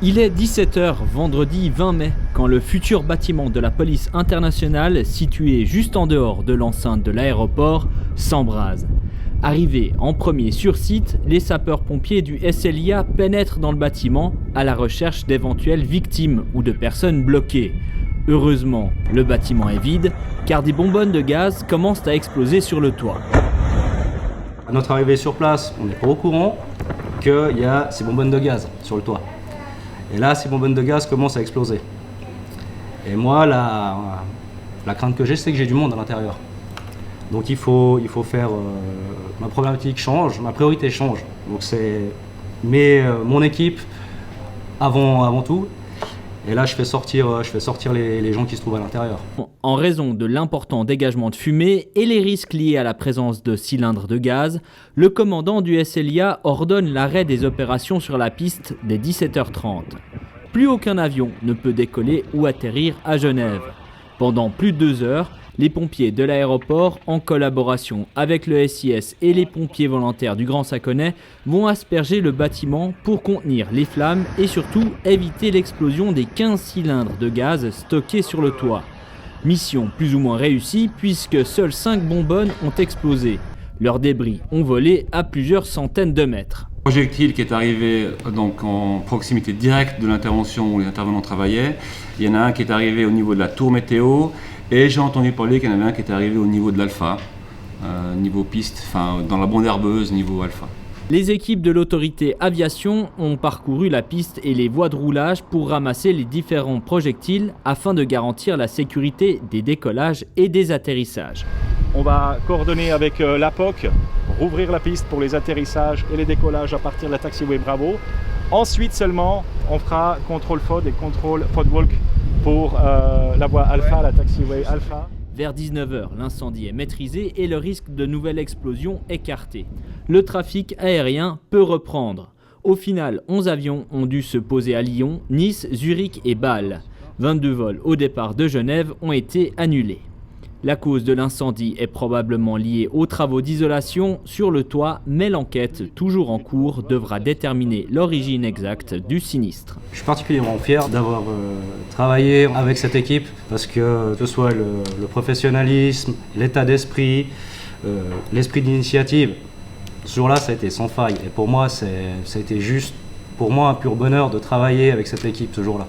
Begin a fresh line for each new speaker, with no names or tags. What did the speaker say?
Il est 17 h vendredi 20 mai quand le futur bâtiment de la police internationale, situé juste en dehors de l'enceinte de l'aéroport, s'embrase. Arrivés en premier sur site, les sapeurs-pompiers du SLIA pénètrent dans le bâtiment à la recherche d'éventuelles victimes ou de personnes bloquées. Heureusement, le bâtiment est vide car des bonbonnes de gaz commencent à exploser sur le toit.
À notre arrivée sur place, on n'est pas au courant qu'il y a ces bonbonnes de gaz sur le toit. Et là, ces bonbonnes de gaz commencent à exploser. Et moi, la crainte que j'ai, c'est que j'ai du monde à l'intérieur. Donc il faut faire... ma problématique change, ma priorité change. Donc c'est mon équipe avant tout. Et là, je fais sortir les gens qui se trouvent à l'intérieur.
En raison de l'important dégagement de fumée et les risques liés à la présence de cylindres de gaz, le commandant du SLIA ordonne l'arrêt des opérations sur la piste dès 17 h 30. Plus aucun avion ne peut décoller ou atterrir à Genève. Pendant plus de 2 heures, les pompiers de l'aéroport, en collaboration avec le SIS et les pompiers volontaires du Grand Saconnet, vont asperger le bâtiment pour contenir les flammes et surtout éviter l'explosion des 15 cylindres de gaz stockés sur le toit. Mission plus ou moins réussie puisque seules 5 bonbonnes ont explosé. Leurs débris ont volé à plusieurs centaines de mètres.
Le projectile qui est arrivé donc en proximité directe de l'intervention où les intervenants travaillaient, il y en a un qui est arrivé au niveau de la tour météo et j'ai entendu parler qu'il y en avait un qui est arrivé au niveau de l'alpha, niveau piste, enfin dans la bande herbeuse niveau alpha.
Les équipes de l'autorité aviation ont parcouru la piste et les voies de roulage pour ramasser les différents projectiles afin de garantir la sécurité des décollages et des atterrissages.
On va coordonner avec l'APOC, rouvrir la piste pour les atterrissages et les décollages à partir de la taxiway Bravo. Ensuite seulement, on fera contrôle FOD et contrôle FOD-Walk pour la voie Alpha, la taxiway Alpha.
Vers 19 h, l'incendie est maîtrisé et le risque de nouvelles explosions écarté. Le trafic aérien peut reprendre. Au final, 11 avions ont dû se poser à Lyon, Nice, Zurich et Bâle. 22 vols au départ de Genève ont été annulés. La cause de l'incendie est probablement liée aux travaux d'isolation sur le toit, mais l'enquête, toujours en cours, devra déterminer l'origine exacte du sinistre.
Je suis particulièrement fier d'avoir travaillé avec cette équipe parce que ce soit le professionnalisme, l'état d'esprit, l'esprit d'initiative, ce jour-là, ça a été sans faille. Et pour moi, ça a été juste, pour moi, un pur bonheur de travailler avec cette équipe ce jour-là.